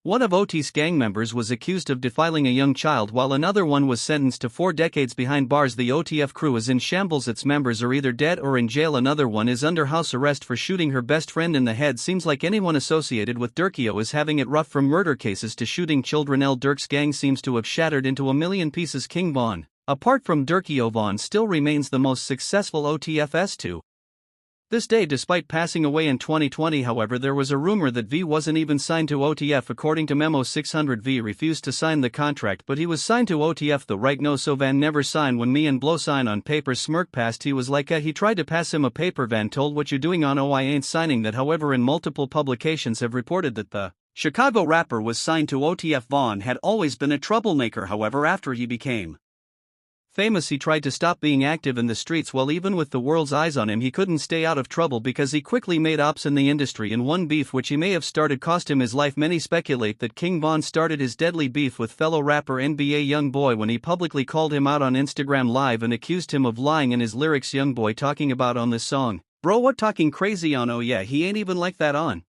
One of OT's gang members was accused of defiling a young child while another one was sentenced to 4 decades behind bars. The OTF crew is in shambles. Its members are either dead or in jail. Another one is under house arrest for shooting her best friend in the head. Seems like anyone associated with Durkio is having it rough, from murder cases to shooting children. Lil Durk's gang seems to have shattered into a million pieces. King Von, apart from Durkio, Von still remains the most successful OTFs to this day, despite passing away in 2020. However, there was a rumor that V wasn't even signed to OTF. According to Memo 600, V refused to sign the contract, but he was signed to OTF though. Right? No, so Van never signed. When me and Blow sign on paper, smirk past. He was like, he tried to pass him a paper. Van told, what you doing on? Oh, I ain't signing that. However, in multiple publications have reported that the Chicago rapper was signed to OTF. Von had always been a troublemaker. However, after he became famous, he tried to stop being active in the streets. Well, even with the world's eyes on him, he couldn't stay out of trouble because he quickly made ops in the industry, and one beef which he may have started cost him his life. Many speculate that King Von started his deadly beef with fellow rapper NBA Youngboy when he publicly called him out on Instagram Live and accused him of lying in his lyrics. Youngboy talking about on this song, bro, what talking crazy on? Oh yeah, he ain't even like that on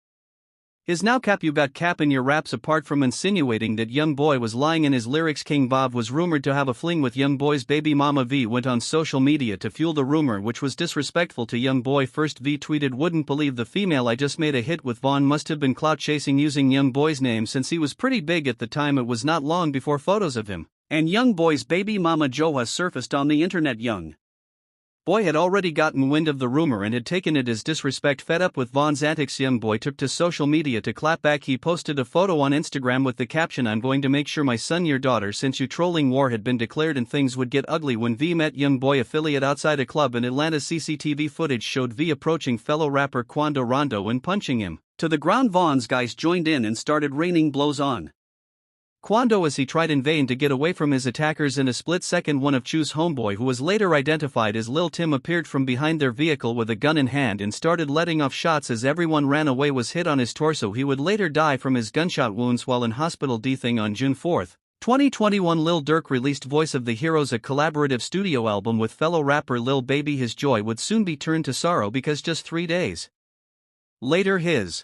is now cap. You got cap in your raps. Apart from insinuating that Youngboy was lying in his lyrics, King Bob was rumored to have a fling with Youngboy's baby mama. V went on social media to fuel the rumor, which was disrespectful to Youngboy. First, V tweeted, wouldn't believe the female I just made a hit with. Von must have been clout chasing using Youngboy's name since he was pretty big at the time. It was not long before photos of him and Youngboy's baby mama Joa surfaced on the internet. Young Boy had already gotten wind of the rumor and had taken it as disrespect. Fed up with Von's antics, Youngboy took to social media to clap back. He posted a photo on Instagram with the caption, I'm going to make sure my son, your daughter, since you trolling war had been declared and things would get ugly. When V met Youngboy affiliate outside a club in Atlanta, CCTV footage showed V approaching fellow rapper Quando Rondo and punching him to the ground. Von's guys joined in and started raining blows on Quando as he tried in vain to get away from his attackers. In a split second, one of Chu's homeboy, who was later identified as Lil Tim, appeared from behind their vehicle with a gun in hand and started letting off shots as everyone ran away. Was hit on his torso. He would later die from his gunshot wounds while in hospital. D-Thing on June 4, 2021, Lil Durk released Voice of the Heroes, a collaborative studio album with fellow rapper Lil Baby. His joy would soon be turned to sorrow because just 3 days later his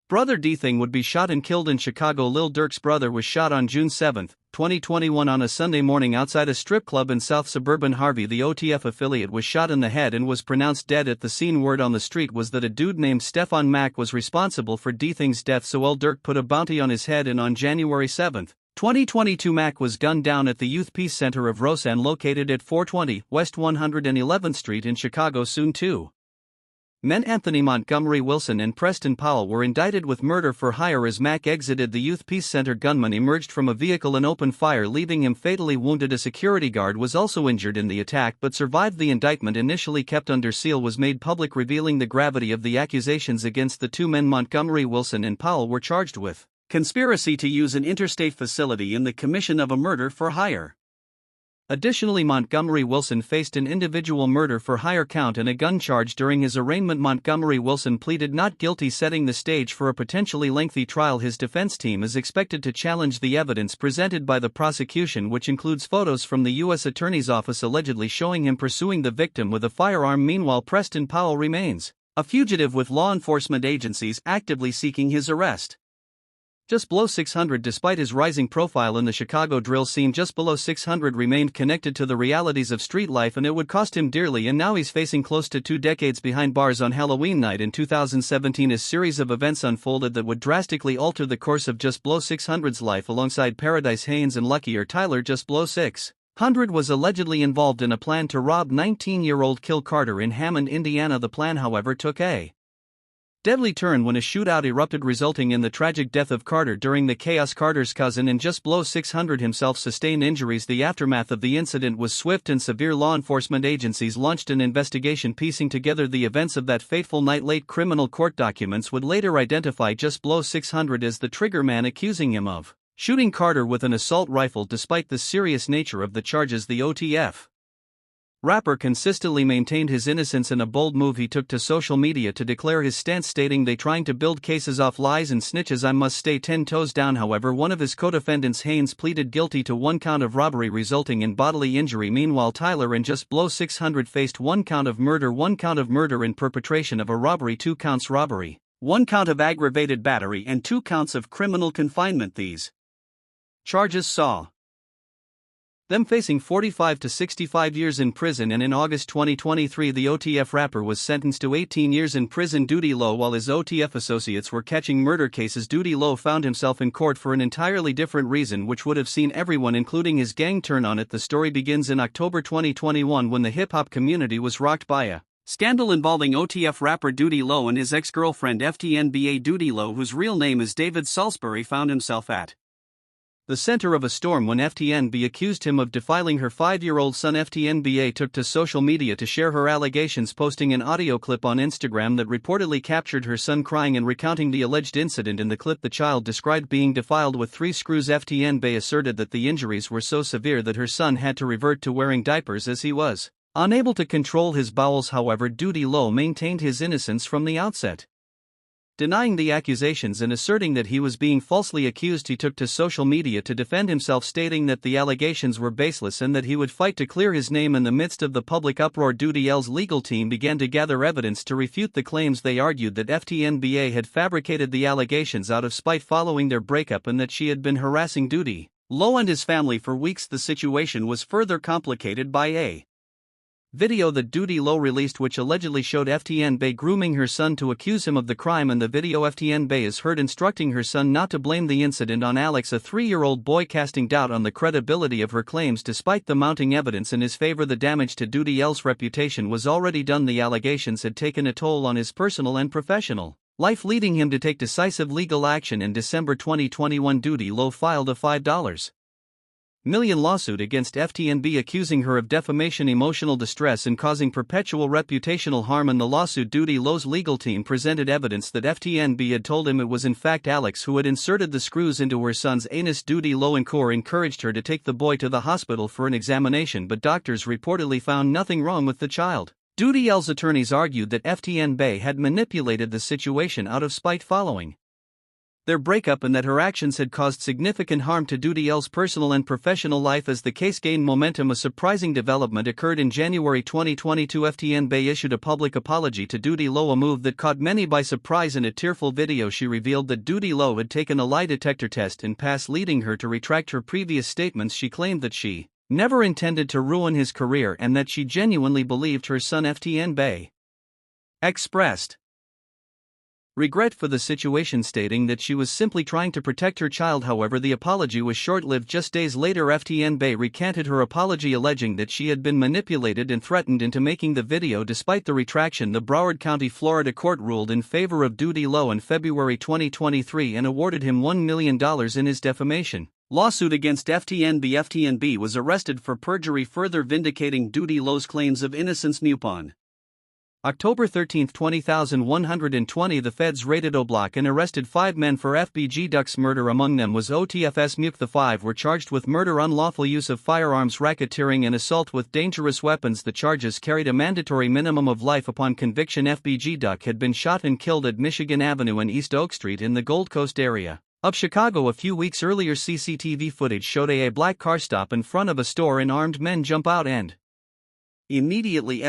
brother D-Thing would be shot and killed in Chicago. Lil Durk's brother was shot on June 7, 2021 on a Sunday morning outside a strip club in South Suburban Harvey. The OTF affiliate was shot in the head and was pronounced dead at the scene. Word on the street was that a dude named Stefan Mack was responsible for D-Thing's death, so Lil Durk put a bounty on his head, and on January 7, 2022 Mack was gunned down at the Youth Peace Center of Roseanne, located at 420 West 111th Street in Chicago. Soon two men, Anthony Montgomery Wilson and Preston Powell, were indicted with murder for hire. As Mack exited the Youth Peace Center, gunmen emerged from a vehicle and opened fire, leaving him fatally wounded. A security guard was also injured in the attack but survived. The indictment, initially kept under seal, was made public, revealing the gravity of the accusations against the two men. Montgomery Wilson and Powell were charged with conspiracy to use an interstate facility in the commission of a murder for hire. Additionally, Montgomery Wilson faced an individual murder for hire count and a gun charge. During his arraignment, Montgomery Wilson pleaded not guilty, setting the stage for a potentially lengthy trial. His defense team is expected to challenge the evidence presented by the prosecution, which includes photos from the U.S. Attorney's Office allegedly showing him pursuing the victim with a firearm. Meanwhile, Preston Powell remains a fugitive, with law enforcement agencies actively seeking his arrest. Just below 600. Despite his rising profile in the Chicago drill scene, just below 600 remained connected to the realities of street life, and it would cost him dearly, and now he's facing close to 2 decades behind bars. On Halloween night in 2017, a series of events unfolded that would drastically alter the course of just below 600's life. Alongside Paradise Haynes and Luckier Tyler, just below 600 was allegedly involved in a plan to rob 19-year-old Kill Carter in Hammond, Indiana. The plan, however, took a deadly turn when a shootout erupted, resulting in the tragic death of Carter. During the chaos, Carter's cousin and just below 600 himself sustained injuries. The aftermath of the incident was swift and severe. Law enforcement agencies launched an investigation piecing together the events of that fateful night. Late criminal court documents would later identify just below 600 as the triggerman, accusing him of shooting Carter with an assault rifle. Despite the serious nature of the charges, the OTF rapper consistently maintained his innocence. In a bold move, he took to social media to declare his stance, stating, "They trying to build cases off lies and snitches. I must stay 10 toes down." However, one of his co-defendants, Haynes, pleaded guilty to 1 count of robbery resulting in bodily injury. Meanwhile, Tyler and just below 600 faced 1 count of murder, 1 count of murder in perpetration of a robbery, 2 counts robbery, 1 count of aggravated battery and 2 counts of criminal confinement. These charges saw them facing 45 to 65 years in prison, and in August 2023 the OTF rapper was sentenced to 18 years in prison. Duty Low. While his OTF associates were catching murder cases, Duty Low found himself in court for an entirely different reason, which would have seen everyone including his gang turn on it. The story begins in October 2021 when the hip-hop community was rocked by a scandal involving OTF rapper Duty Low and his ex-girlfriend FTNBA. Duty Low, whose real name is David Salisbury, found himself at the center of a storm when FTNB accused him of defiling her 5-year-old son. FTNBA took to social media to share her allegations, posting an audio clip on Instagram that reportedly captured her son crying and recounting the alleged incident. In the clip, the child described being defiled with 3 screws. FTNB asserted that the injuries were so severe that her son had to revert to wearing diapers as he was unable to control his bowels. However, Duty Low maintained his innocence from the outset, denying the accusations and asserting that he was being falsely accused. He took to social media to defend himself, stating that the allegations were baseless and that he would fight to clear his name. In the midst of the public uproar, Duty L's legal team began to gather evidence to refute the claims. They argued that FTNBA had fabricated the allegations out of spite following their breakup and that she had been harassing Duty Low and his family for weeks. The situation was further complicated by a video that Duty Low released, which allegedly showed FTNBA grooming her son to accuse him of the crime. In the video, FTNBA is heard instructing her son not to blame the incident on Alex, a 3-year-old boy, casting doubt on the credibility of her claims despite the mounting evidence in his favor. The damage to Duty L's reputation was already done. The allegations had taken a toll on his personal and professional life, leading him to take decisive legal action. In December 2021, Duty Low filed a $5 million lawsuit against FTNB, accusing her of defamation, emotional distress, and causing perpetual reputational harm. In the lawsuit, Duty Low's legal team presented evidence that FTNB had told him it was in fact Alex who had inserted the screws into her son's anus. Duty Low in court encouraged her to take the boy to the hospital for an examination, but doctors reportedly found nothing wrong with the child. Duty L's attorneys argued that FTNB had manipulated the situation out of spite following their breakup and that her actions had caused significant harm to Duty L's personal and professional life. As the case gained momentum, a surprising development occurred in January 2022. FTNB issued a public apology to Duty Low, a move that caught many by surprise. In a tearful video, she revealed that Duty Low had taken a lie detector test and passed, leading her to retract her previous statements. She claimed that she never intended to ruin his career and that she genuinely believed her son. FTNB expressed regret for the situation, stating that she was simply trying to protect her child. However, the apology was short-lived. Just days later, FTNB recanted her apology, alleging that she had been manipulated and threatened into making the video. Despite the retraction, the Broward County, Florida court ruled in favor of Duty Low in February 2023 and awarded him $1 million in his defamation lawsuit against FTNB. FTNB was arrested for perjury, further vindicating Duty Low's claims of innocence. On October 13, 2020, the feds raided O Block and arrested 5 men for FBG Duck's murder. Among them was OTF's Muke. The 5 were charged with murder, unlawful use of firearms, racketeering, and assault with dangerous weapons. The charges carried a mandatory minimum of life upon conviction. FBG Duck had been shot and killed at Michigan Avenue and East Oak Street in the Gold Coast area of Chicago a few weeks earlier. CCTV footage showed a black car stop in front of a store and armed men jump out and immediately